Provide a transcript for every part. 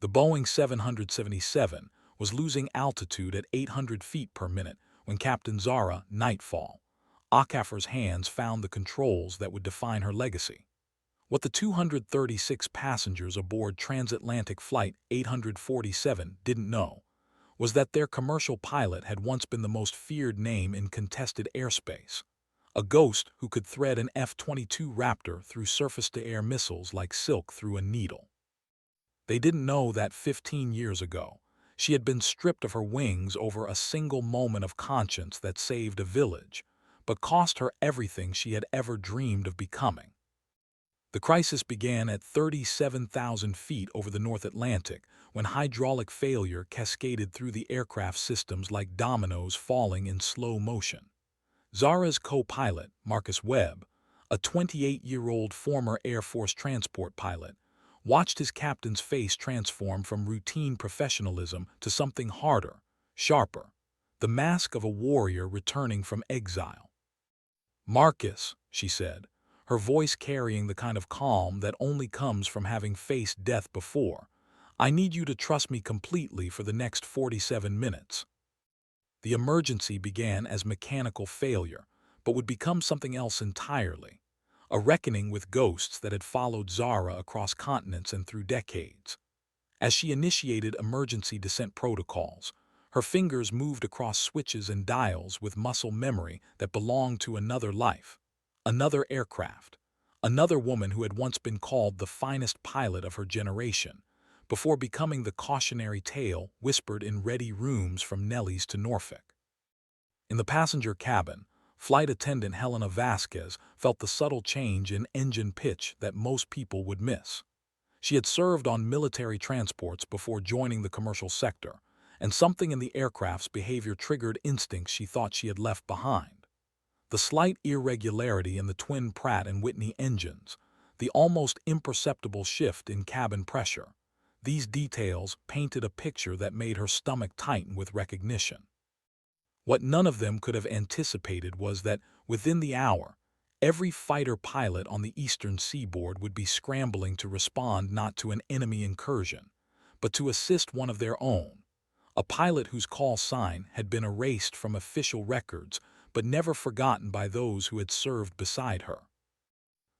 The Boeing 777 was losing altitude at 800 feet per minute when Captain Zara Nightfall Okafor's hands found the controls that would define her legacy. What the 236 passengers aboard transatlantic Flight 847 didn't know was that their commercial pilot had once been the most feared name in contested airspace, a ghost who could thread an F-22 Raptor through surface-to-air missiles like silk through a needle. They didn't know that 15 years ago, she had been stripped of her wings over a single moment of conscience that saved a village, but cost her everything she had ever dreamed of becoming. The crisis began at 37,000 feet over the North Atlantic when hydraulic failure cascaded through the aircraft systems like dominoes falling in slow motion. Zara's co-pilot, Marcus Webb, a 28-year-old former Air Force transport pilot, watched his captain's face transform from routine professionalism to something harder, sharper, the mask of a warrior returning from exile. "Marcus," she said, her voice carrying the kind of calm that only comes from having faced death before, "I need you to trust me completely for the next 47 minutes." The emergency began as mechanical failure, but would become something else entirely, a reckoning with ghosts that had followed Zara across continents and through decades. As she initiated emergency descent protocols, her fingers moved across switches and dials with muscle memory that belonged to another life, another aircraft, another woman who had once been called the finest pilot of her generation, before becoming the cautionary tale whispered in ready rooms from Nelly's to Norfolk. In the passenger cabin, flight attendant Helena Vasquez felt the subtle change in engine pitch that most people would miss. She had served on military transports before joining the commercial sector, and something in the aircraft's behavior triggered instincts she thought she had left behind. The slight irregularity in the twin Pratt and Whitney engines, the almost imperceptible shift in cabin pressure, these details painted a picture that made her stomach tighten with recognition. What none of them could have anticipated was that, within the hour, every fighter pilot on the eastern seaboard would be scrambling to respond not to an enemy incursion, but to assist one of their own, a pilot whose call sign had been erased from official records but never forgotten by those who had served beside her.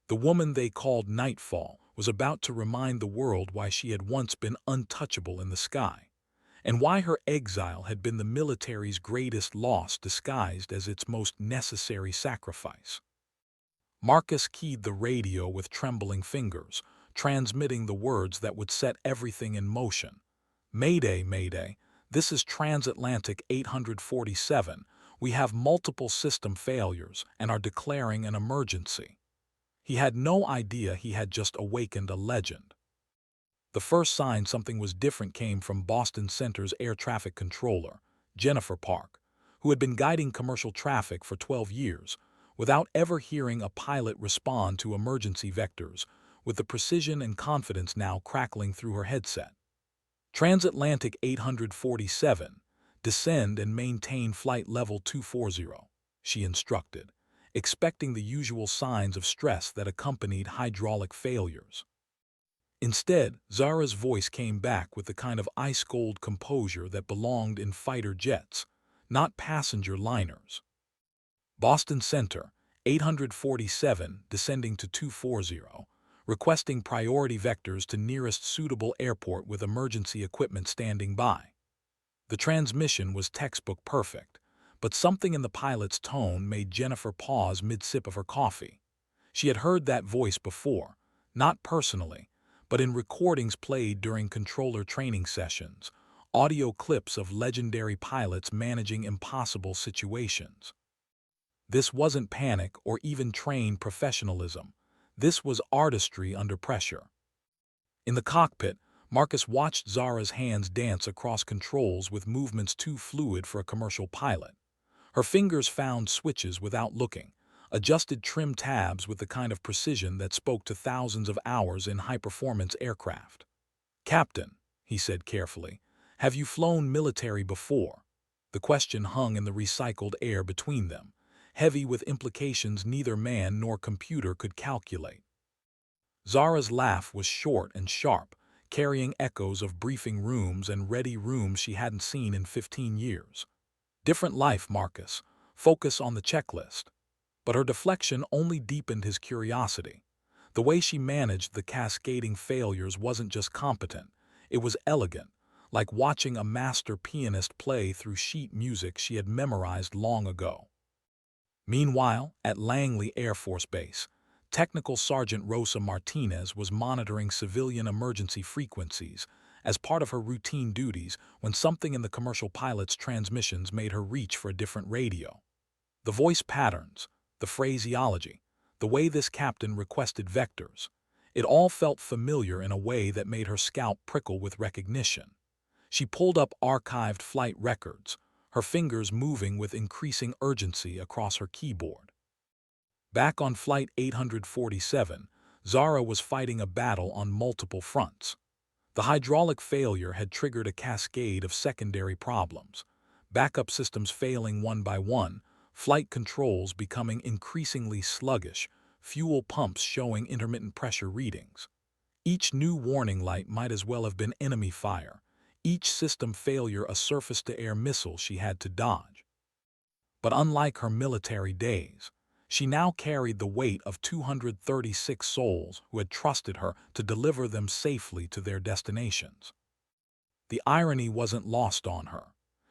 The woman they called Nightfall was about to remind the world why she had once been untouchable in the sky, and why her exile had been the military's greatest loss disguised as its most necessary sacrifice. Marcus keyed the radio with trembling fingers, transmitting the words that would set everything in motion. "Mayday, Mayday, this is Transatlantic 847. We have multiple system failures and are declaring an emergency." He had no idea he had just awakened a legend. The first sign something was different came from Boston Center's air traffic controller, Jennifer Park, who had been guiding commercial traffic for 12 years, without ever hearing a pilot respond to emergency vectors, with the precision and confidence now crackling through her headset. "Transatlantic 847, descend and maintain flight level 240, she instructed, expecting the usual signs of stress that accompanied hydraulic failures. Instead, Zara's voice came back with the kind of ice-cold composure that belonged in fighter jets, not passenger liners. "Boston Center, 847, descending to 240, requesting priority vectors to nearest suitable airport with emergency equipment standing by." The transmission was textbook perfect, but something in the pilot's tone made Jennifer pause mid-sip of her coffee. She had heard that voice before, not personally, but in recordings played during controller training sessions, audio clips of legendary pilots managing impossible situations. This wasn't panic or even trained professionalism. This was artistry under pressure. In the cockpit, Marcus watched Zara's hands dance across controls with movements too fluid for a commercial pilot. Her fingers found switches without looking, adjusted trim tabs with the kind of precision that spoke to thousands of hours in high-performance aircraft. "Captain," he said carefully, "have you flown military before?" The question hung in the recycled air between them, heavy with implications neither man nor computer could calculate. Zara's laugh was short and sharp, carrying echoes of briefing rooms and ready rooms she hadn't seen in 15 years. Different life, Marcus. Focus on the checklist. But her deflection only deepened his curiosity. The way she managed the cascading failures wasn't just competent, it was elegant, like watching a master pianist play through sheet music she had memorized long ago. Meanwhile, at Langley Air Force Base, Technical Sergeant Rosa Martinez was monitoring civilian emergency frequencies as part of her routine duties when something in the commercial pilot's transmissions made her reach for a different radio. The voice patterns, the phraseology, the way this captain requested vectors, it all felt familiar in a way that made her scalp prickle with recognition. She pulled up archived flight records, her fingers moving with increasing urgency across her keyboard. Back on Flight 847, Zara was fighting a battle on multiple fronts. The hydraulic failure had triggered a cascade of secondary problems, backup systems failing one by one, flight controls becoming increasingly sluggish, fuel pumps showing intermittent pressure readings. Each new warning light might as well have been enemy fire, each system failure a surface-to-air missile she had to dodge. But unlike her military days, she now carried the weight of 236 souls who had trusted her to deliver them safely to their destinations. The irony wasn't lost on her.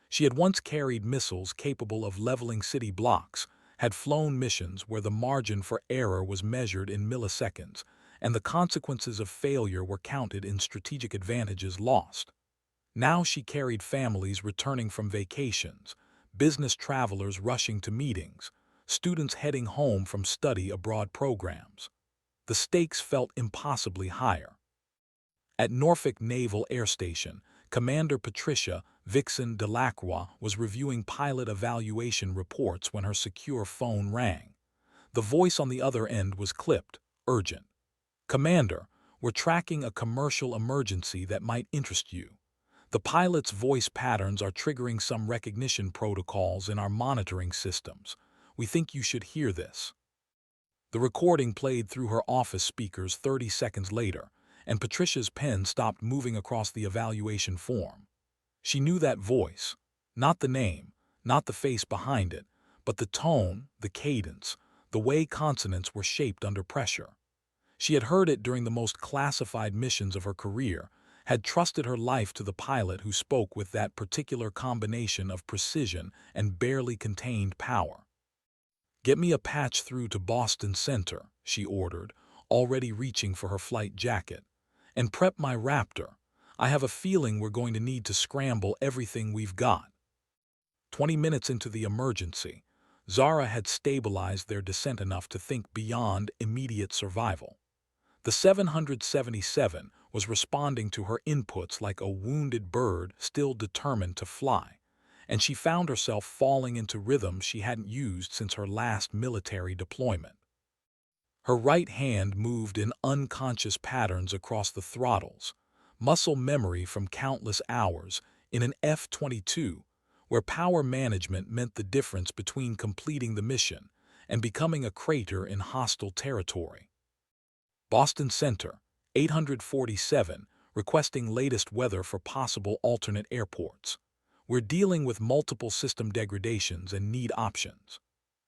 She had once carried missiles capable of leveling city blocks, had flown missions where the margin for error was measured in milliseconds, and the consequences of failure were counted in strategic advantages lost. Now she carried families returning from vacations, business travelers rushing to meetings, students heading home from study abroad programs. The stakes felt impossibly higher. At Norfolk Naval Air Station, Commander Patricia Vixen Delacroix was reviewing pilot evaluation reports when her secure phone rang. The voice on the other end was clipped, urgent. "Commander, we're tracking a commercial emergency that might interest you. The pilot's voice patterns are triggering some recognition protocols in our monitoring systems. We think you should hear this." The recording played through her office speakers 30 seconds later, and Patricia's pen stopped moving across the evaluation form. She knew that voice, not the name, not the face behind it, but the tone, the cadence, the way consonants were shaped under pressure. She had heard it during the most classified missions of her career, had trusted her life to the pilot who spoke with that particular combination of precision and barely contained power. "Get me a patch through to Boston Center," she ordered, already reaching for her flight jacket. "And prep my Raptor. I have a feeling we're going to need to scramble everything we've got." 20 minutes into the emergency, Zara had stabilized their descent enough to think beyond immediate survival. The 777 was responding to her inputs like a wounded bird still determined to fly, and she found herself falling into rhythms she hadn't used since her last military deployment. Her right hand moved in unconscious patterns across the throttles, muscle memory from countless hours in an F-22, where power management meant the difference between completing the mission and becoming a crater in hostile territory. Boston Center, 847, requesting latest weather for possible alternate airports. "We're dealing with multiple system degradations and need options."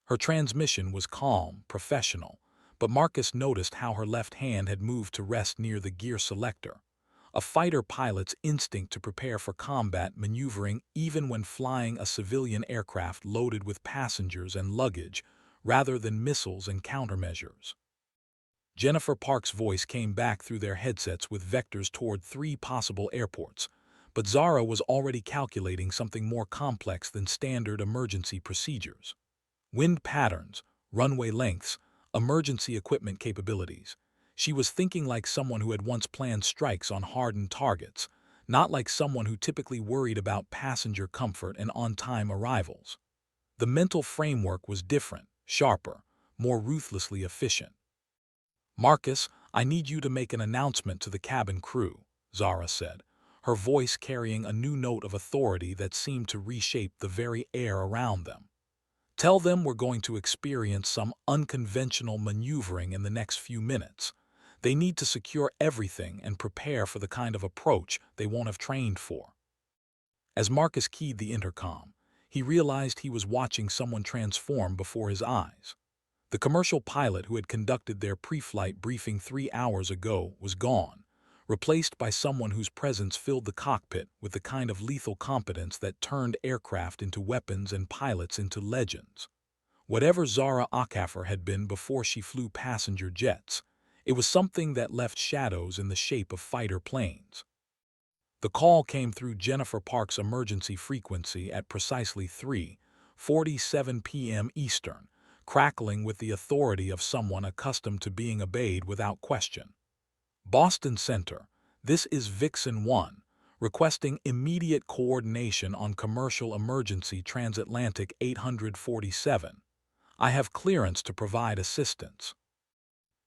Her transmission was calm, professional, but Marcus noticed how her left hand had moved to rest near the gear selector, a fighter pilot's instinct to prepare for combat maneuvering even when flying a civilian aircraft loaded with passengers and luggage rather than missiles and countermeasures. Jennifer Park's voice came back through their headsets with vectors toward 3 possible airports, but Zara was already calculating something more complex than standard emergency procedures. Wind patterns, runway lengths, emergency equipment capabilities. She was thinking like someone who had once planned strikes on hardened targets, not like someone who typically worried about passenger comfort and on-time arrivals. The mental framework was different, sharper, more ruthlessly efficient. "Marcus, I need you to make an announcement to the cabin crew," Zara said, her voice carrying a new note of authority that seemed to reshape the very air around them. "Tell them we're going to experience some unconventional maneuvering in the next few minutes. They need to secure everything and prepare for the kind of approach they won't have trained for. As Marcus keyed the intercom, he realized he was watching someone transform before his eyes. The commercial pilot who had conducted their pre-flight briefing 3 hours ago was gone, replaced by someone whose presence filled the cockpit with the kind of lethal competence that turned aircraft into weapons and pilots into legends. Whatever Zara Akaffer had been before she flew passenger jets, it was something that left shadows in the shape of fighter planes. The call came through Jennifer Park's emergency frequency at precisely 3:47 p.m. Eastern, crackling with the authority of someone accustomed to being obeyed without question. Boston Center, this is Vixen 1, requesting immediate coordination on commercial emergency transatlantic 847. I have clearance to provide assistance.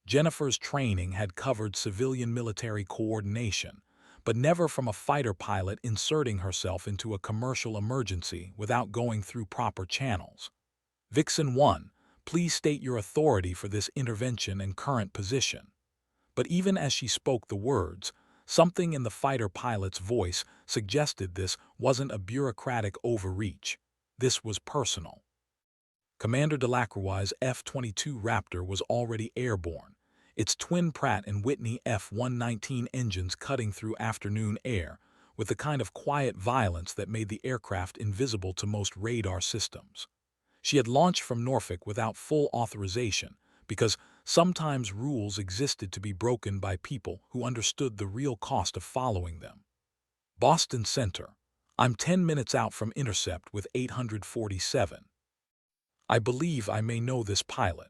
Jennifer's training had covered civilian-military coordination, but never from a fighter pilot inserting herself into a commercial emergency without going through proper channels. Vixen 1, please state your authority for this intervention and current position. But even as she spoke the words, something in the fighter pilot's voice suggested this wasn't a bureaucratic overreach. This was personal. Commander Delacroix's F-22 Raptor was already airborne, its twin Pratt & Whitney F-119 engines cutting through afternoon air with the kind of quiet violence that made the aircraft invisible to most radar systems. She had launched from Norfolk without full authorization because sometimes rules existed to be broken by people who understood the real cost of following them. Boston Center, I'm 10 minutes out from intercept with 847. I believe I may know this pilot.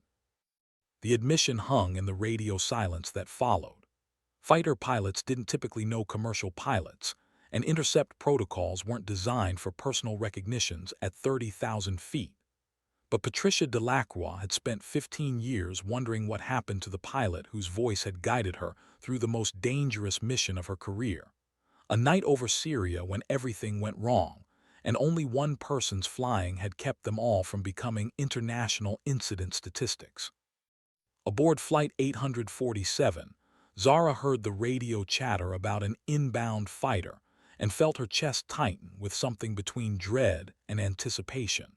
The admission hung in the radio silence that followed. Fighter pilots didn't typically know commercial pilots, and intercept protocols weren't designed for personal recognitions at 30,000 feet. But Patricia Delacroix had spent 15 years wondering what happened to the pilot whose voice had guided her through the most dangerous mission of her career. A night over Syria when everything went wrong, and only one person's flying had kept them all from becoming international incident statistics. Aboard Flight 847, Zara heard the radio chatter about an inbound fighter and felt her chest tighten with something between dread and anticipation.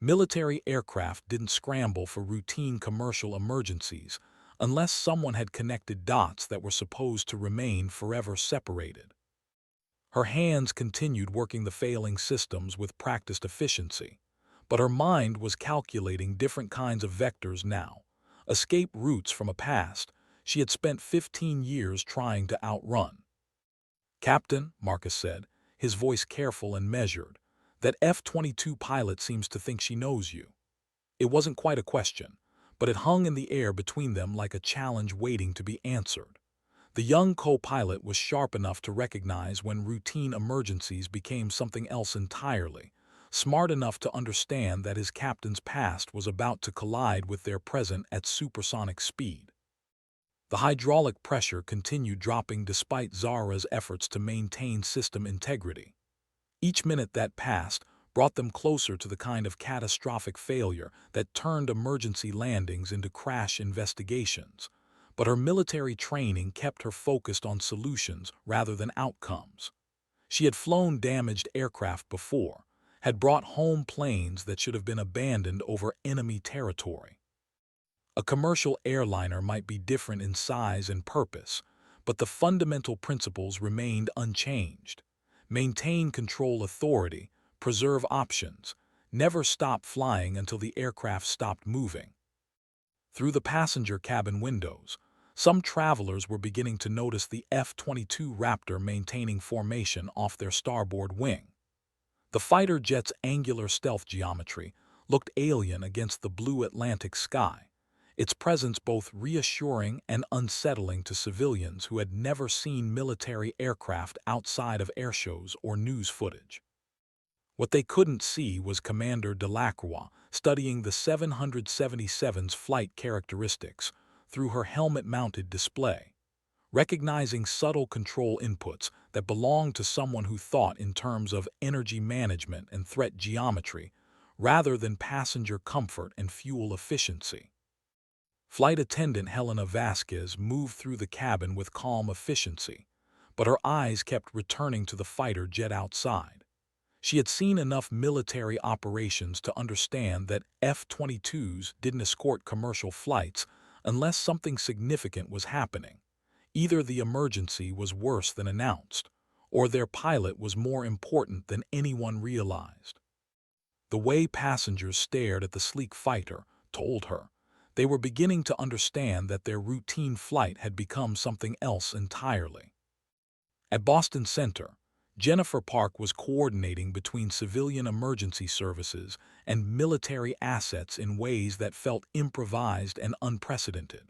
Military aircraft didn't scramble for routine commercial emergencies unless someone had connected dots that were supposed to remain forever separated. Her hands continued working the failing systems with practiced efficiency, but her mind was calculating different kinds of vectors now, escape routes from a past she had spent 15 years trying to outrun. Captain, Marcus said, his voice careful and measured, that F-22 pilot seems to think she knows you. It wasn't quite a question, but it hung in the air between them like a challenge waiting to be answered. The young co-pilot was sharp enough to recognize when routine emergencies became something else entirely, smart enough to understand that his captain's past was about to collide with their present at supersonic speed. The hydraulic pressure continued dropping despite Zara's efforts to maintain system integrity. Each minute that passed brought them closer to the kind of catastrophic failure that turned emergency landings into crash investigations. But her military training kept her focused on solutions rather than outcomes. She had flown damaged aircraft before, had brought home planes that should have been abandoned over enemy territory. A commercial airliner might be different in size and purpose, but the fundamental principles remained unchanged. Maintain control authority, preserve options, never stop flying until the aircraft stopped moving. Through the passenger cabin windows, some travelers were beginning to notice the F-22 Raptor maintaining formation off their starboard wing. The fighter jet's angular stealth geometry looked alien against the blue Atlantic sky, its presence both reassuring and unsettling to civilians who had never seen military aircraft outside of airshows or news footage. What they couldn't see was Commander Delacroix studying the 777's flight characteristics through her helmet-mounted display, recognizing subtle control inputs that belonged to someone who thought in terms of energy management and threat geometry rather than passenger comfort and fuel efficiency. Flight attendant Helena Vasquez moved through the cabin with calm efficiency, but her eyes kept returning to the fighter jet outside. She had seen enough military operations to understand that F-22s didn't escort commercial flights unless something significant was happening. Either the emergency was worse than announced, or their pilot was more important than anyone realized. The way passengers stared at the sleek fighter told her they were beginning to understand that their routine flight had become something else entirely. At Boston Center, Jennifer Park was coordinating between civilian emergency services and military assets in ways that felt improvised and unprecedented.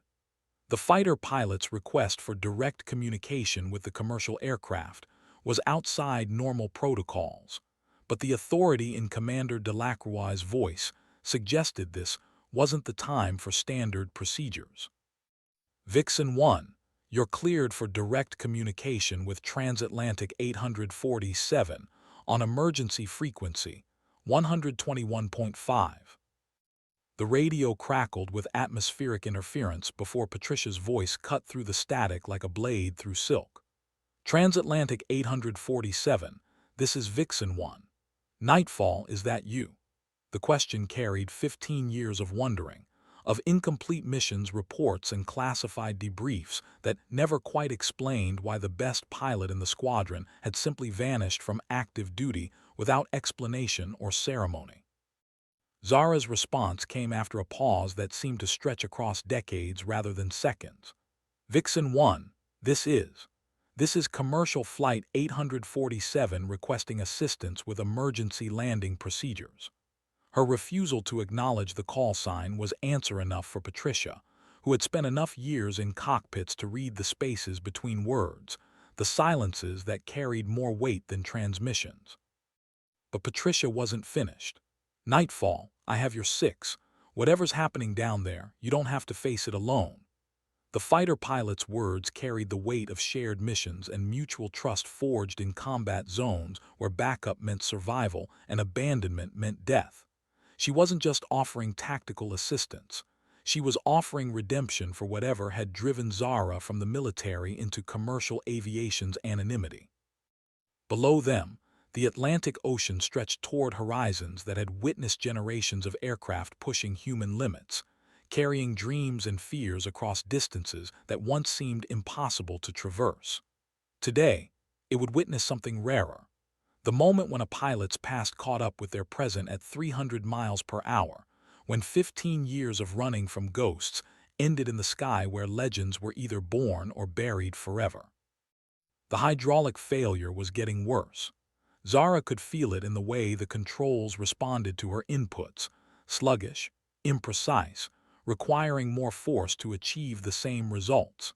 The fighter pilot's request for direct communication with the commercial aircraft was outside normal protocols, but the authority in Commander Delacroix's voice suggested this wasn't the time for standard procedures. Vixen 1, you're cleared for direct communication with Transatlantic 847 on emergency frequency 121.5. The radio crackled with atmospheric interference before Patricia's voice cut through the static like a blade through silk. Transatlantic 847, this is Vixen 1. Nightfall, is that you? The question carried 15 years of wondering, of incomplete missions reports and classified debriefs that never quite explained why the best pilot in the squadron had simply vanished from active duty without explanation or ceremony. Zara's response came after a pause that seemed to stretch across decades rather than seconds. Vixen 1, this is Commercial Flight 847 requesting assistance with emergency landing procedures. Her refusal to acknowledge the call sign was answer enough for Patricia, who had spent enough years in cockpits to read the spaces between words, the silences that carried more weight than transmissions. But Patricia wasn't finished. Nightfall, I have your 6. Whatever's happening down there, you don't have to face it alone. The fighter pilot's words carried the weight of shared missions and mutual trust forged in combat zones where backup meant survival and abandonment meant death. She wasn't just offering tactical assistance. She was offering redemption for whatever had driven Zara from the military into commercial aviation's anonymity. Below them, the Atlantic Ocean stretched toward horizons that had witnessed generations of aircraft pushing human limits, carrying dreams and fears across distances that once seemed impossible to traverse. Today, it would witness something rarer. The moment when a pilot's past caught up with their present at 300 miles per hour, when 15 years of running from ghosts ended in the sky where legends were either born or buried forever. The hydraulic failure was getting worse. Zara could feel it in the way the controls responded to her inputs, sluggish, imprecise, requiring more force to achieve the same results.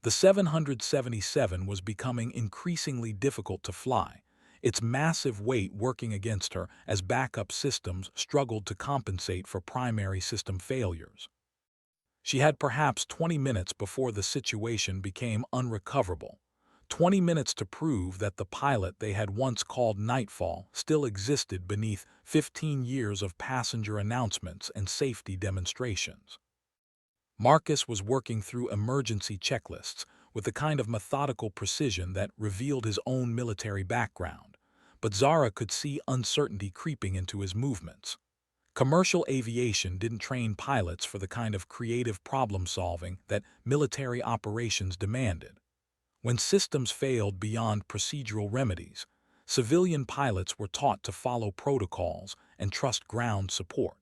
The 777 was becoming increasingly difficult to fly, its massive weight working against her as backup systems struggled to compensate for primary system failures. She had perhaps 20 minutes before the situation became unrecoverable. 20 minutes to prove that the pilot they had once called Nightfall still existed beneath 15 years of passenger announcements and safety demonstrations. Marcus was working through emergency checklists with the kind of methodical precision that revealed his own military background, but Zara could see uncertainty creeping into his movements. Commercial aviation didn't train pilots for the kind of creative problem-solving that military operations demanded. When systems failed beyond procedural remedies, civilian pilots were taught to follow protocols and trust ground support.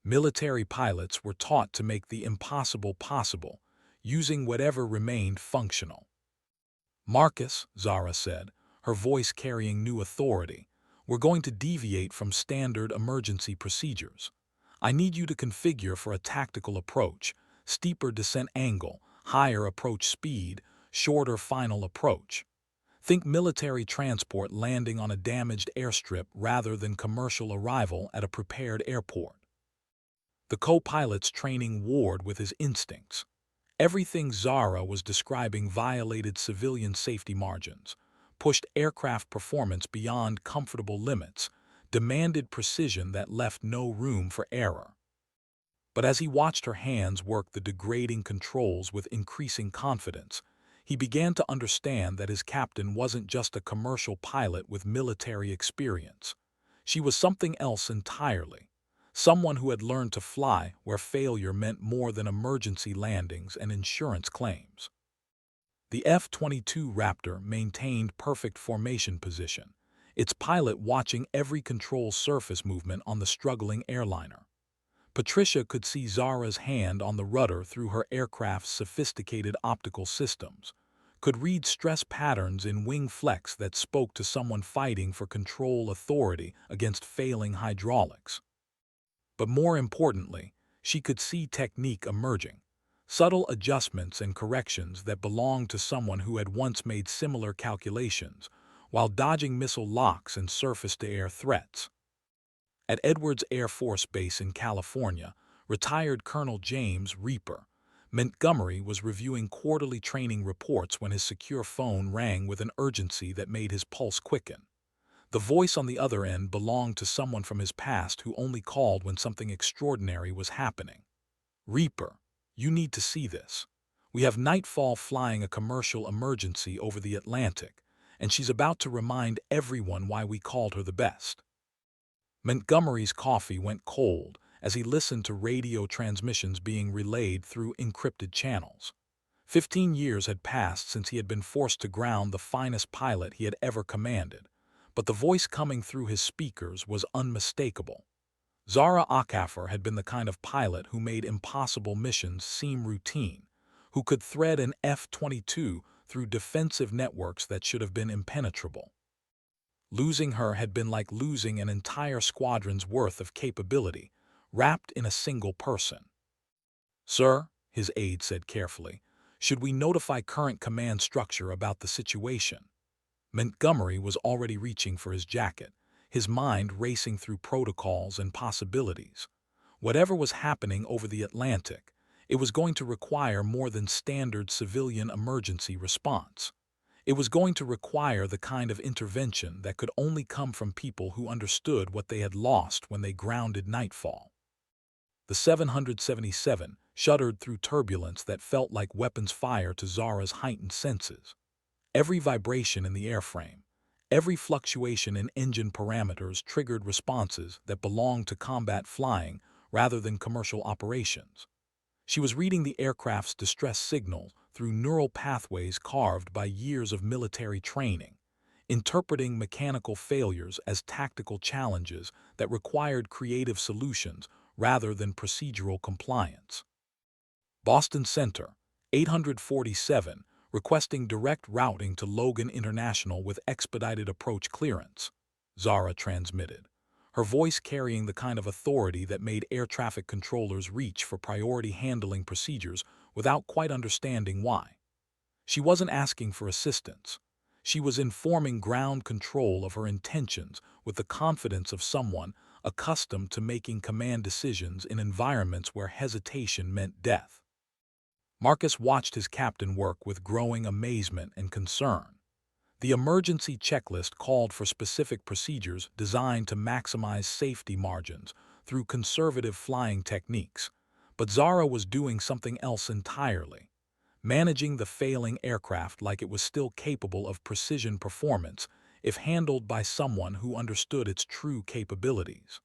Military pilots were taught to make the impossible possible, using whatever remained functional. Marcus, Zara said, her voice carrying new authority, we're going to deviate from standard emergency procedures. I need you to configure for a tactical approach, steeper descent angle, higher approach speed, shorter final approach. Think military transport landing on a damaged airstrip rather than commercial arrival at a prepared airport. The co-pilot's training warred with his instincts. Everything Zara was describing violated civilian safety margins, pushed aircraft performance beyond comfortable limits, demanded precision that left no room for error. But as he watched her hands work the degrading controls with increasing confidence, he began to understand that his captain wasn't just a commercial pilot with military experience. She was something else entirely. Someone who had learned to fly where failure meant more than emergency landings and insurance claims. The F-22 Raptor maintained perfect formation position, its pilot watching every control surface movement on the struggling airliner. Patricia could see Zara's hand on the rudder through her aircraft's sophisticated optical systems, could read stress patterns in wing flex that spoke to someone fighting for control authority against failing hydraulics. But more importantly, she could see technique emerging, subtle adjustments and corrections that belonged to someone who had once made similar calculations while dodging missile locks and surface-to-air threats. At Edwards Air Force Base in California, retired Colonel James Reaper Montgomery was reviewing quarterly training reports when his secure phone rang with an urgency that made his pulse quicken. The voice on the other end belonged to someone from his past who only called when something extraordinary was happening. "Reaper, you need to see this. We have Nightfall flying a commercial emergency over the Atlantic, and she's about to remind everyone why we called her the best." Montgomery's coffee went cold as he listened to radio transmissions being relayed through encrypted channels. 15 years had passed since he had been forced to ground the finest pilot he had ever commanded, but the voice coming through his speakers was unmistakable. Zara Akaffer had been the kind of pilot who made impossible missions seem routine, who could thread an F-22 through defensive networks that should have been impenetrable. Losing her had been like losing an entire squadron's worth of capability, wrapped in a single person. "Sir," his aide said carefully, "should we notify current command structure about the situation?" Montgomery was already reaching for his jacket, his mind racing through protocols and possibilities. Whatever was happening over the Atlantic, it was going to require more than standard civilian emergency response. It was going to require the kind of intervention that could only come from people who understood what they had lost when they grounded Nightfall. The 777 shuddered through turbulence that felt like weapons fire to Zara's heightened senses. Every vibration in the airframe, every fluctuation in engine parameters triggered responses that belonged to combat flying rather than commercial operations. She was reading the aircraft's distress signal through neural pathways carved by years of military training, interpreting mechanical failures as tactical challenges that required creative solutions rather than procedural compliance. Boston Center, 847, requesting direct routing to Logan International with expedited approach clearance, Zara transmitted, her voice carrying the kind of authority that made air traffic controllers reach for priority handling procedures without quite understanding why. She wasn't asking for assistance. She was informing ground control of her intentions with the confidence of someone accustomed to making command decisions in environments where hesitation meant death. Marcus watched his captain work with growing amazement and concern. The emergency checklist called for specific procedures designed to maximize safety margins through conservative flying techniques, but Zara was doing something else entirely, managing the failing aircraft like it was still capable of precision performance if handled by someone who understood its true capabilities.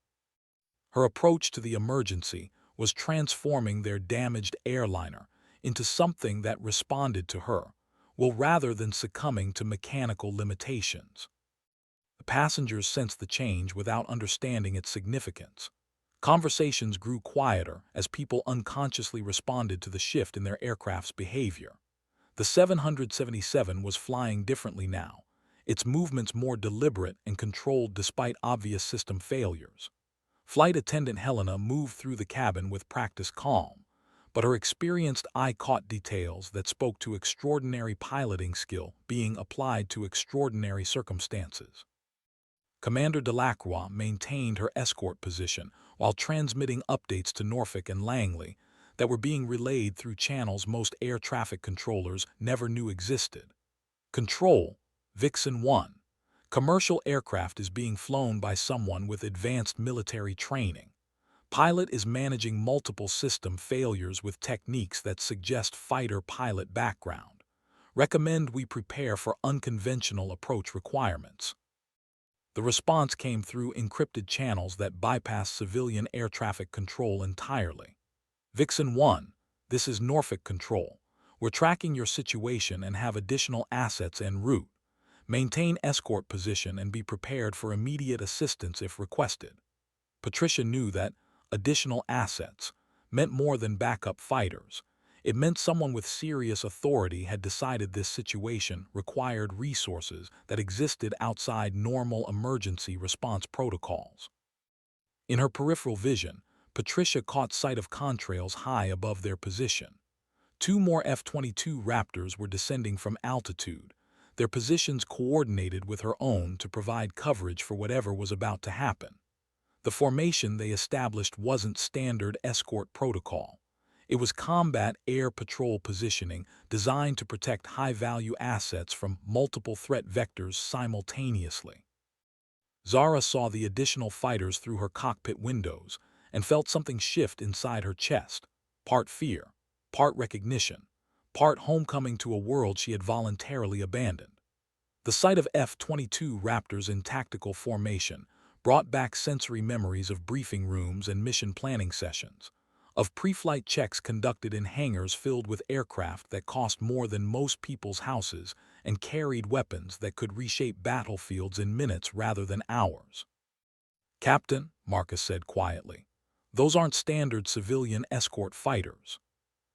Her approach to the emergency was transforming their damaged airliner into something that responded to her, well, rather than succumbing to mechanical limitations. The passengers sensed the change without understanding its significance. Conversations grew quieter as people unconsciously responded to the shift in their aircraft's behavior. The 777 was flying differently now, its movements more deliberate and controlled despite obvious system failures. Flight attendant Helena moved through the cabin with practiced calm, but her experienced eye caught details that spoke to extraordinary piloting skill being applied to extraordinary circumstances. Commander Delacroix maintained her escort position while transmitting updates to Norfolk and Langley that were being relayed through channels most air traffic controllers never knew existed. "Control, Vixen 1. Commercial aircraft is being flown by someone with advanced military training. Pilot is managing multiple system failures with techniques that suggest fighter-pilot background. Recommend we prepare for unconventional approach requirements. The response came through encrypted channels that bypass civilian air traffic control entirely. Vixen 1, this is Norfolk Control. We're tracking your situation and have additional assets en route. Maintain escort position and be prepared for immediate assistance if requested. Patricia knew that additional assets meant more than backup fighters. It meant someone with serious authority had decided this situation required resources that existed outside normal emergency response protocols. In her peripheral vision, Patricia caught sight of contrails high above their position. Two more F-22 Raptors were descending from altitude, their positions coordinated with her own to provide coverage for whatever was about to happen. The formation they established wasn't standard escort protocol. It was combat air patrol positioning designed to protect high-value assets from multiple threat vectors simultaneously. Zara saw the additional fighters through her cockpit windows and felt something shift inside her chest, part fear, part recognition, part homecoming to a world she had voluntarily abandoned. The sight of F-22 Raptors in tactical formation brought back sensory memories of briefing rooms and mission planning sessions, of pre-flight checks conducted in hangars filled with aircraft that cost more than most people's houses and carried weapons that could reshape battlefields in minutes rather than hours. "Captain," Marcus said quietly, "those aren't standard civilian escort fighters."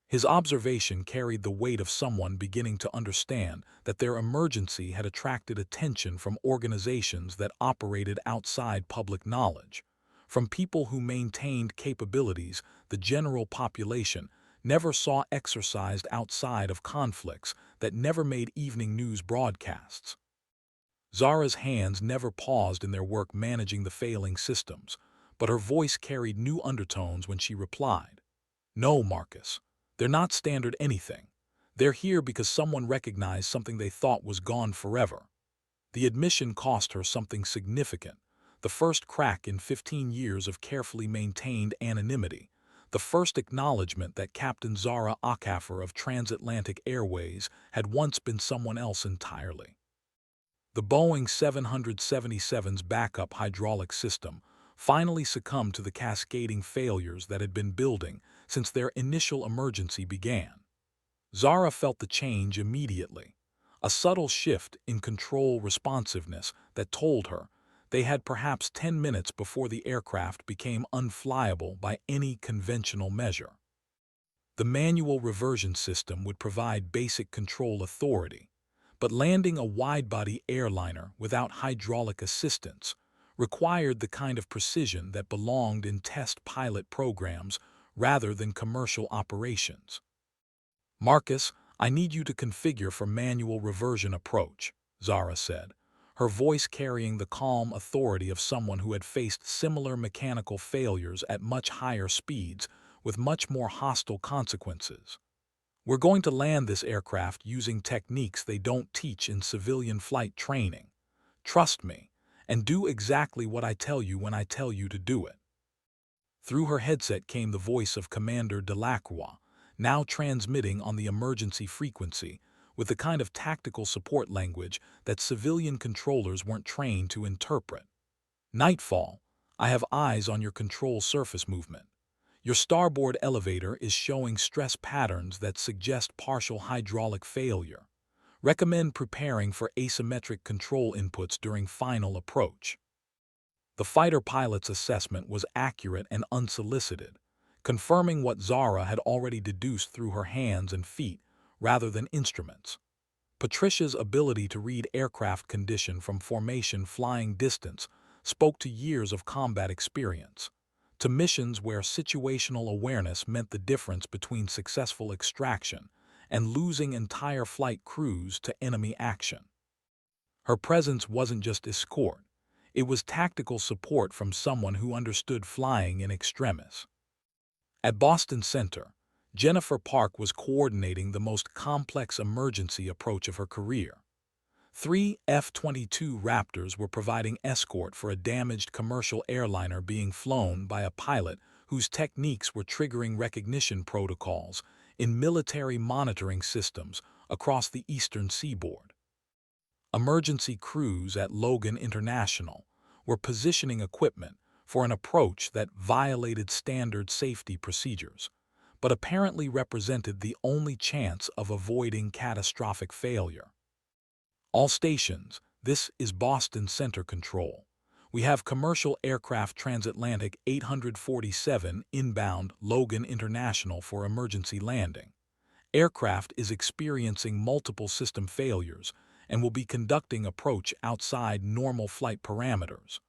His observation carried the weight of someone beginning to understand that their emergency had attracted attention from organizations that operated outside public knowledge, from people who maintained capabilities the general population never saw exercised outside of conflicts that never made evening news broadcasts. Zara's hands never paused in their work managing the failing systems, but her voice carried new undertones when she replied, "No, Marcus. They're not standard anything. They're here because someone recognized something they thought was gone forever." The admission cost her something significant, the first crack in 15 years of carefully maintained anonymity, the first acknowledgement that Captain Zara Akaffer of Transatlantic Airways had once been someone else entirely. The Boeing 777's backup hydraulic system finally succumbed to the cascading failures that had been building since their initial emergency began. Zara felt the change immediately, a subtle shift in control responsiveness that told her they had perhaps 10 minutes before the aircraft became unflyable by any conventional measure. The manual reversion system would provide basic control authority, but landing a wide-body airliner without hydraulic assistance required the kind of precision that belonged in test pilot programs rather than commercial operations. "Marcus, I need you to configure for manual reversion approach," Zara said, her voice carrying the calm authority of someone who had faced similar mechanical failures at much higher speeds with much more hostile consequences. "We're going to land this aircraft using techniques they don't teach in civilian flight training. Trust me, and do exactly what I tell you when I tell you to do it." Through her headset came the voice of Commander Delacroix, now transmitting on the emergency frequency with the kind of tactical support language that civilian controllers weren't trained to interpret. "Nightfall, I have eyes on your control surface movement. Your starboard elevator is showing stress patterns that suggest partial hydraulic failure. Recommend preparing for asymmetric control inputs during final approach." The fighter pilot's assessment was accurate and unsolicited, confirming what Zara had already deduced through her hands and feet rather than instruments. Patricia's ability to read aircraft condition from formation flying distance spoke to years of combat experience, to missions where situational awareness meant the difference between successful extraction and losing entire flight crews to enemy action. Her presence wasn't just escort, it was tactical support from someone who understood flying in extremis. At Boston Center, Jennifer Park was coordinating the most complex emergency approach of her career. 3 F-22 Raptors were providing escort for a damaged commercial airliner being flown by a pilot whose techniques were triggering recognition protocols in military monitoring systems across the eastern seaboard. Emergency crews at Logan International were positioning equipment for an approach that violated standard safety procedures, but apparently represented the only chance of avoiding catastrophic failure. All stations, this is Boston Center Control. We have commercial aircraft transatlantic 847 inbound Logan International for emergency landing. Aircraft is experiencing multiple system failures and will be conducting approach outside normal flight parameters.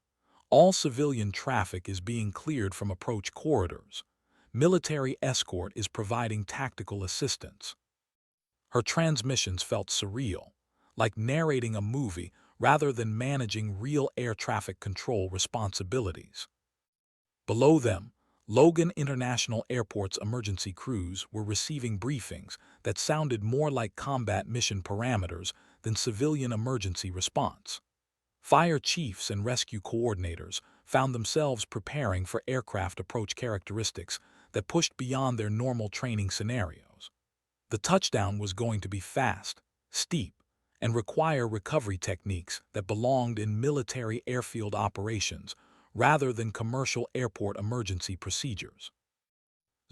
All civilian traffic is being cleared from approach corridors. Military escort is providing tactical assistance. Her transmissions felt surreal, like narrating a movie rather than managing real air traffic control responsibilities. Below them, Logan International Airport's emergency crews were receiving briefings that sounded more like combat mission parameters than civilian emergency response. Fire chiefs and rescue coordinators found themselves preparing for aircraft approach characteristics that pushed beyond their normal training scenarios. The touchdown was going to be fast, steep, and require recovery techniques that belonged in military airfield operations rather than commercial airport emergency procedures.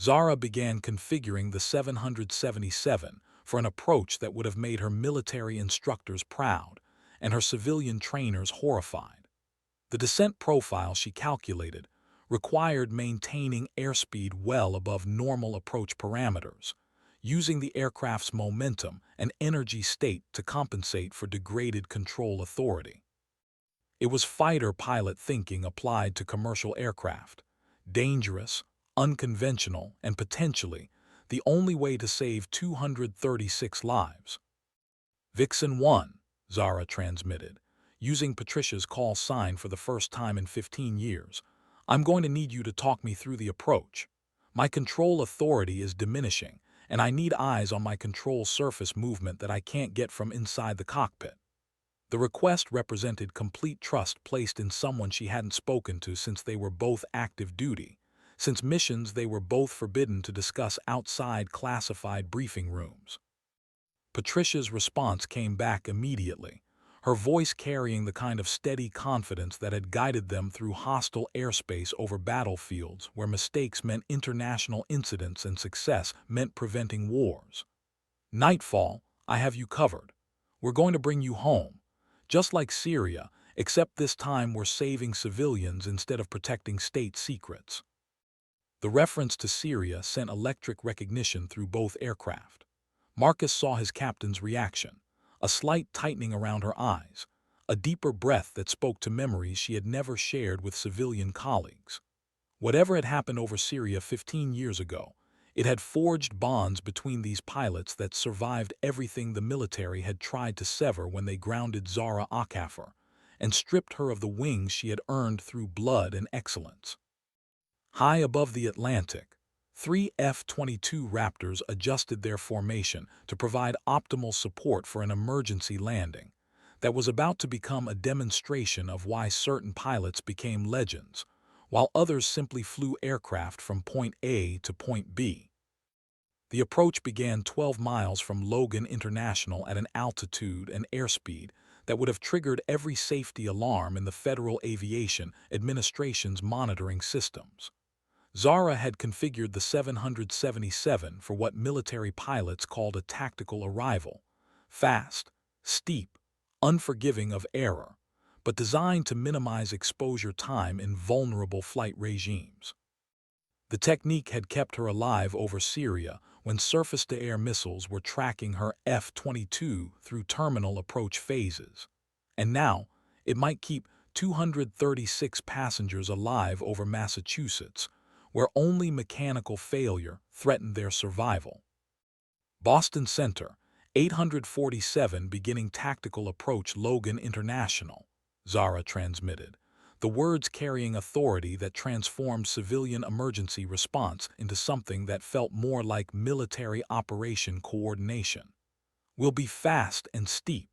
Zara began configuring the 777 for an approach that would have made her military instructors proud and her civilian trainers horrified. The descent profile she calculated required maintaining airspeed well above normal approach parameters, using the aircraft's momentum and energy state to compensate for degraded control authority. It was fighter pilot thinking applied to commercial aircraft, dangerous, unconventional, and potentially the only way to save 236 lives. Vixen 1, Zara transmitted, using Patricia's call sign for the first time in 15 years. I'm going to need you to talk me through the approach. My control authority is diminishing, and I need eyes on my control surface movement that I can't get from inside the cockpit. The request represented complete trust placed in someone she hadn't spoken to since they were both active duty, since missions they were both forbidden to discuss outside classified briefing rooms. Patricia's response came back immediately, her voice carrying the kind of steady confidence that had guided them through hostile airspace over battlefields where mistakes meant international incidents and success meant preventing wars. Nightfall, I have you covered. We're going to bring you home. Just like Syria, except this time we're saving civilians instead of protecting state secrets. The reference to Syria sent electric recognition through both aircraft. Marcus saw his captain's reaction, a slight tightening around her eyes, a deeper breath that spoke to memories she had never shared with civilian colleagues. Whatever had happened over Syria 15 years ago, it had forged bonds between these pilots that survived everything the military had tried to sever when they grounded Zara Akafar and stripped her of the wings she had earned through blood and excellence. High above the Atlantic, 3 F-22 Raptors adjusted their formation to provide optimal support for an emergency landing that was about to become a demonstration of why certain pilots became legends, while others simply flew aircraft from point A to point B. The approach began 12 miles from Logan International at an altitude and airspeed that would have triggered every safety alarm in the Federal Aviation Administration's monitoring systems. Zara had configured the 777 for what military pilots called a tactical arrival, fast, steep, unforgiving of error, but designed to minimize exposure time in vulnerable flight regimes. The technique had kept her alive over Syria when surface-to-air missiles were tracking her F-22 through terminal approach phases. And now, it might keep 236 passengers alive over Massachusetts, where only mechanical failure threatened their survival. Boston Center, 847 beginning tactical approach Logan International, Zara transmitted, the words carrying authority that transformed civilian emergency response into something that felt more like military operation coordination. Will be fast and steep.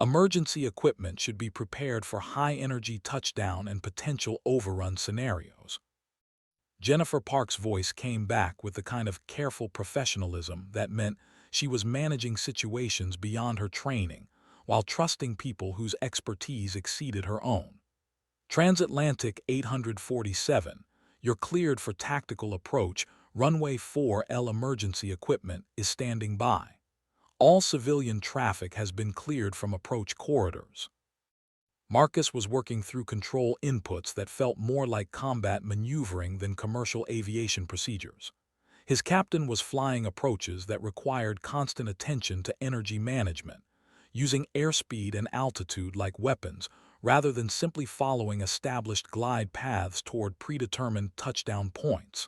Emergency equipment should be prepared for high-energy touchdown and potential overrun scenarios. Jennifer Park's voice came back with the kind of careful professionalism that meant she was managing situations beyond her training while trusting people whose expertise exceeded her own. Transatlantic 847, you're cleared for tactical approach. Runway 4L emergency equipment is standing by. All civilian traffic has been cleared from approach corridors. Marcus was working through control inputs that felt more like combat maneuvering than commercial aviation procedures. His captain was flying approaches that required constant attention to energy management, using airspeed and altitude like weapons rather than simply following established glide paths toward predetermined touchdown points.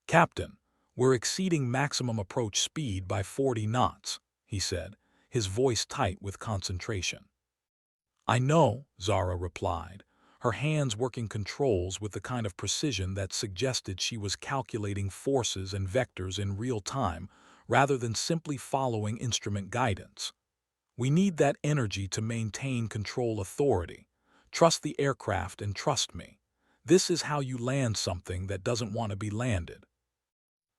"Captain, we're exceeding maximum approach speed by 40 knots," he said, his voice tight with concentration. "I know," Zara replied, her hands working controls with the kind of precision that suggested she was calculating forces and vectors in real time rather than simply following instrument guidance. "We need that energy to maintain control authority. Trust the aircraft and trust me. This is how you land something that doesn't want to be landed."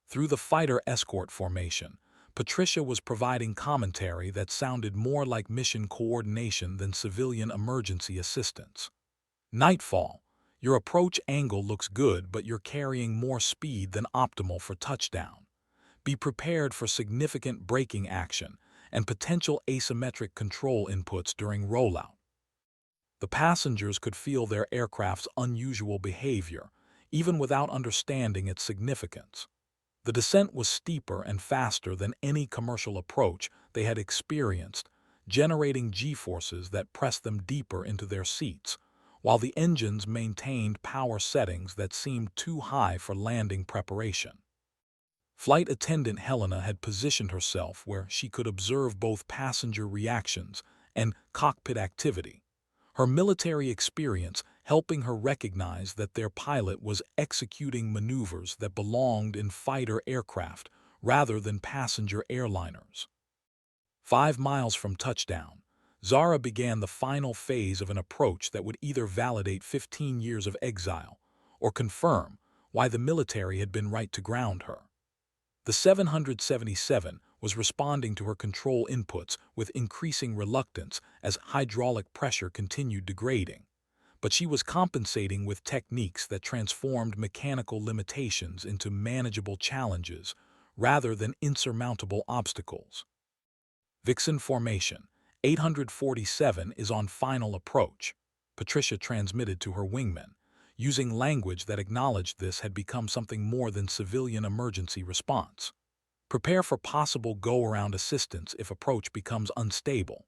Through the fighter escort formation, Patricia was providing commentary that sounded more like mission coordination than civilian emergency assistance. "Nightfall, your approach angle looks good, but you're carrying more speed than optimal for touchdown. Be prepared for significant braking action and potential asymmetric control inputs during rollout." The passengers could feel their aircraft's unusual behavior, even without understanding its significance. The descent was steeper and faster than any commercial approach they had experienced, generating G-forces that pressed them deeper into their seats, while the engines maintained power settings that seemed too high for landing preparation. Flight attendant Helena had positioned herself where she could observe both passenger reactions and cockpit activity, her military experience helping her recognize that their pilot was executing maneuvers that belonged in fighter aircraft rather than passenger airliners. 5 miles from touchdown, Zara began the final phase of an approach that would either validate 15 years of exile or confirm why the military had been right to ground her. The 777 was responding to her control inputs with increasing reluctance as hydraulic pressure continued degrading, but she was compensating with techniques that transformed mechanical limitations into manageable challenges rather than insurmountable obstacles. "Vixen formation, 847 is on final approach," Patricia transmitted to her wingmen, using language that acknowledged this had become something more than civilian emergency response. "Prepare for possible go-around assistance if approach becomes unstable."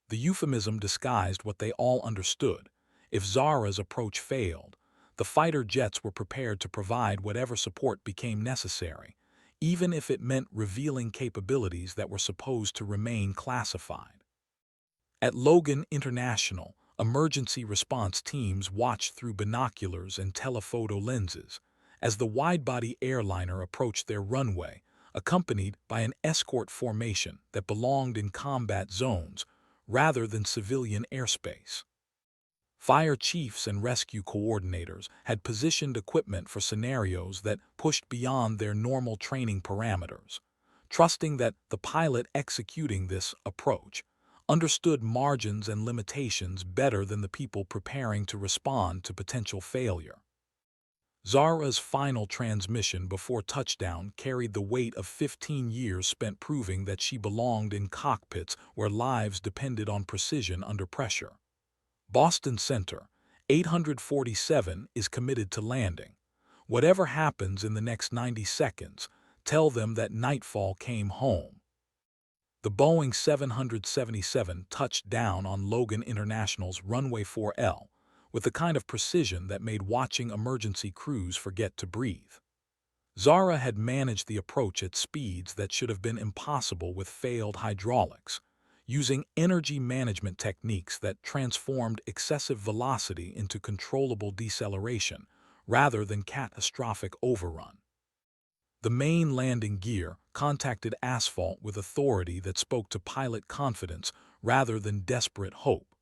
The euphemism disguised what they all understood. If Zara's approach failed, the fighter jets were prepared to provide whatever support became necessary, even if it meant revealing capabilities that were supposed to remain classified. At Logan International, emergency response teams watched through binoculars and telephoto lenses as the wide-body airliner approached their runway, accompanied by an escort formation that belonged in combat zones rather than civilian airspace. Fire chiefs and rescue coordinators had positioned equipment for scenarios that pushed beyond their normal training parameters, trusting that the pilot executing this approach understood margins and limitations better than the people preparing to respond to potential failure. Zara's final transmission before touchdown carried the weight of 15 years spent proving that she belonged in cockpits where lives depended on precision under pressure. "Boston Center, 847 is committed to landing. Whatever happens in the next 90 seconds, tell them that nightfall came home." The Boeing 777 touched down on Logan International's runway 4L with the kind of precision that made watching emergency crews forget to breathe. Zara had managed the approach at speeds that should have been impossible with failed hydraulics, using energy management techniques that transformed excessive velocity into controllable deceleration rather than catastrophic overrun. The main landing gear contacted asphalt with authority that spoke to pilot confidence rather than desperate hope,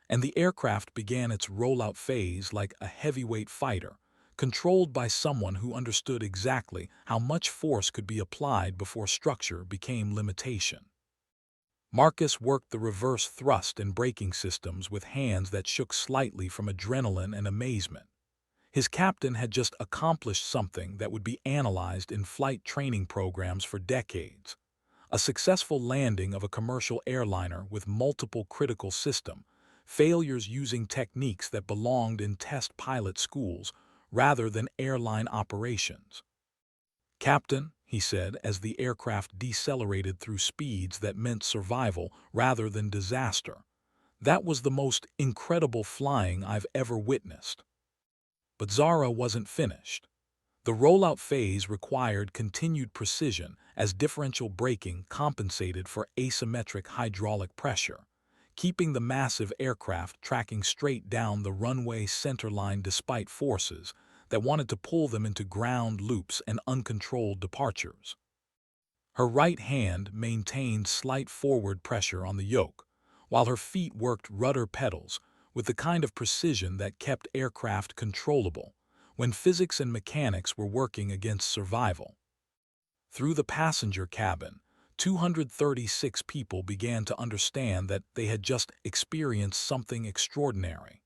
and the aircraft began its rollout phase like a heavyweight fighter, controlled by someone who understood exactly how much force could be applied before structure became limitation. Marcus worked the reverse thrust and braking systems with hands that shook slightly from adrenaline and amazement. His captain had just accomplished something that would be analyzed in flight training programs for decades. A successful landing of a commercial airliner with multiple critical system failures using techniques that belonged in test pilot schools rather than airline operations. "Captain," he said as the aircraft decelerated through speeds that meant survival rather than disaster, "that was the most incredible flying I've ever witnessed." But Zara wasn't finished. The rollout phase required continued precision as differential braking compensated for asymmetric hydraulic pressure, keeping the massive aircraft tracking straight down the runway centerline despite forces that wanted to pull them into ground loops and uncontrolled departures. Her right hand maintained slight forward pressure on the yoke, while her feet worked rudder pedals with the kind of precision that kept aircraft controllable when physics and mechanics were working against survival. Through the passenger cabin, 236 people began to understand that they had just experienced something extraordinary.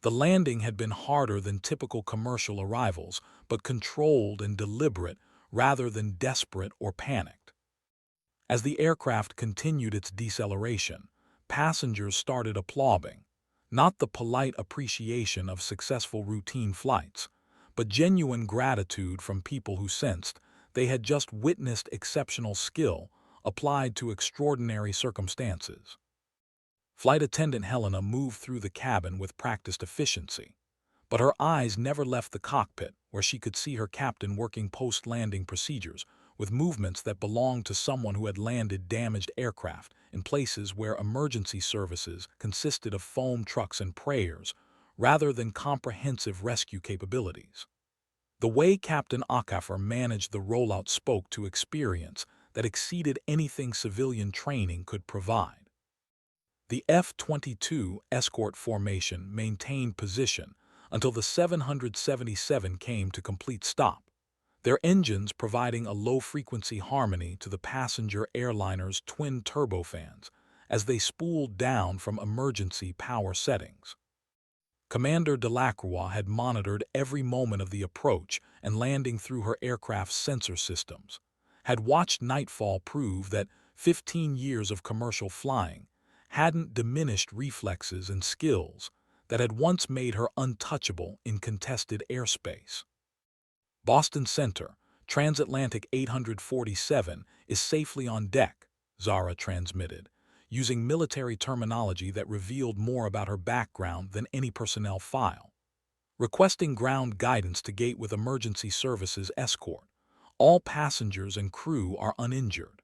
The landing had been harder than typical commercial arrivals, but controlled and deliberate rather than desperate or panicked. As the aircraft continued its deceleration, passengers started applauding, not the polite appreciation of successful routine flights, but genuine gratitude from people who sensed they had just witnessed exceptional skill applied to extraordinary circumstances. Flight attendant Helena moved through the cabin with practiced efficiency, but her eyes never left the cockpit where she could see her captain working post-landing procedures with movements that belonged to someone who had landed damaged aircraft in places where emergency services consisted of foam trucks and prayers rather than comprehensive rescue capabilities. The way Captain Akafer managed the rollout spoke to experience that exceeded anything civilian training could provide. The F-22 escort formation maintained position until the 777 came to complete stop, their engines providing a low-frequency harmony to the passenger airliner's twin turbofans as they spooled down from emergency power settings. Commander Delacroix had monitored every moment of the approach and landing through her aircraft's sensor systems, had watched nightfall prove that 15 years of commercial flying hadn't diminished reflexes and skills that had once made her untouchable in contested airspace. "Boston Center, Transatlantic 847, is safely on deck," Zara transmitted, using military terminology that revealed more about her background than any personnel file. "Requesting ground guidance to gate with emergency services escort. All passengers and crew are uninjured."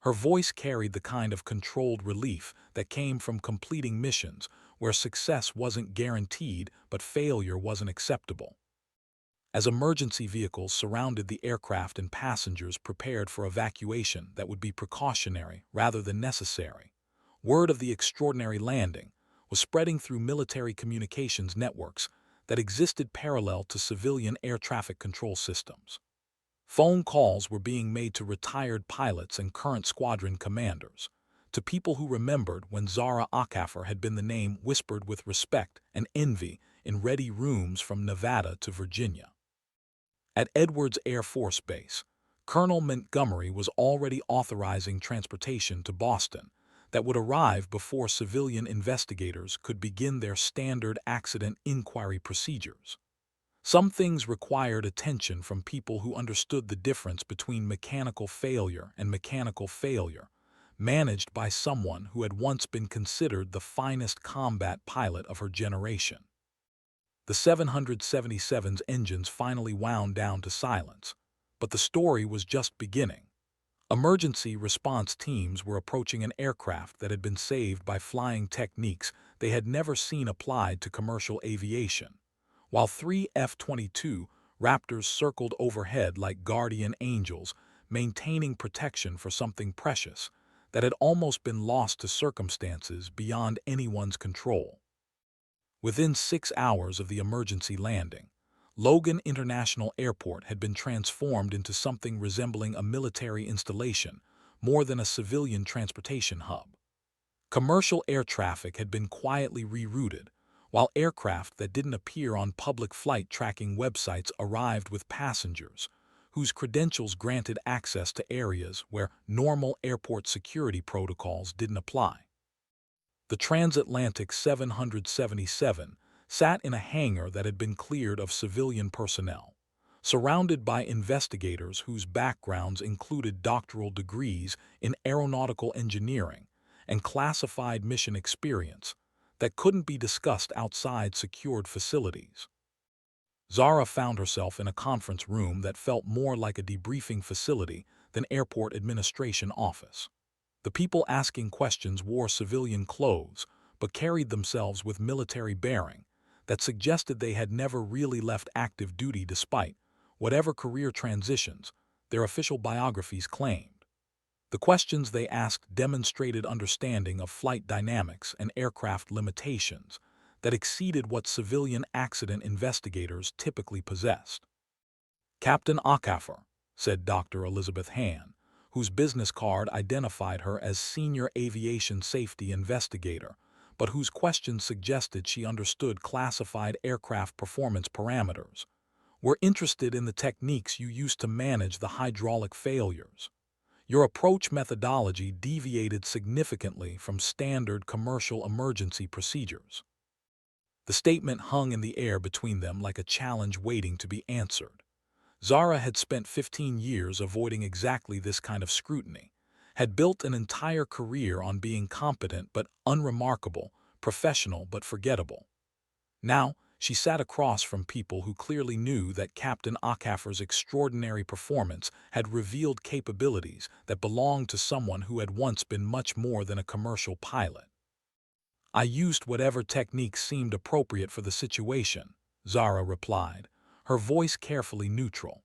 Her voice carried the kind of controlled relief that came from completing missions where success wasn't guaranteed but failure wasn't acceptable. As emergency vehicles surrounded the aircraft and passengers prepared for evacuation that would be precautionary rather than necessary, word of the extraordinary landing was spreading through military communications networks that existed parallel to civilian air traffic control systems. Phone calls were being made to retired pilots and current squadron commanders, to people who remembered when Zara Akafer had been the name whispered with respect and envy in ready rooms from Nevada to Virginia. At Edwards Air Force Base, Colonel Montgomery was already authorizing transportation to Boston that would arrive before civilian investigators could begin their standard accident inquiry procedures. Some things required attention from people who understood the difference between mechanical failure and mechanical failure, managed by someone who had once been considered the finest combat pilot of her generation. The 777's engines finally wound down to silence, but the story was just beginning. Emergency response teams were approaching an aircraft that had been saved by flying techniques they had never seen applied to commercial aviation, while 3 F-22 Raptors circled overhead like guardian angels, maintaining protection for something precious that had almost been lost to circumstances beyond anyone's control. Within 6 hours of the emergency landing, Logan International Airport had been transformed into something resembling a military installation, more than a civilian transportation hub. Commercial air traffic had been quietly rerouted, while aircraft that didn't appear on public flight tracking websites arrived with passengers, whose credentials granted access to areas where normal airport security protocols didn't apply. The transatlantic 777 sat in a hangar that had been cleared of civilian personnel, surrounded by investigators whose backgrounds included doctoral degrees in aeronautical engineering and classified mission experience that couldn't be discussed outside secured facilities. Zara found herself in a conference room that felt more like a debriefing facility than airport administration office. The people asking questions wore civilian clothes, but carried themselves with military bearing that suggested they had never really left active duty despite whatever career transitions their official biographies claimed. The questions they asked demonstrated understanding of flight dynamics and aircraft limitations that exceeded what civilian accident investigators typically possessed. "Captain Akafer," said Dr. Elizabeth Hann, whose business card identified her as Senior Aviation Safety Investigator, but whose questions suggested she understood classified aircraft performance parameters. "We're interested in the techniques you used to manage the hydraulic failures. Your approach methodology deviated significantly from standard commercial emergency procedures." The statement hung in the air between them like a challenge waiting to be answered. Zara had spent 15 years avoiding exactly this kind of scrutiny, had built an entire career on being competent but unremarkable, professional but forgettable. Now, she sat across from people who clearly knew that Captain Akafer's extraordinary performance had revealed capabilities that belonged to someone who had once been much more than a commercial pilot. "I used whatever technique seemed appropriate for the situation," Zara replied, her voice carefully neutral.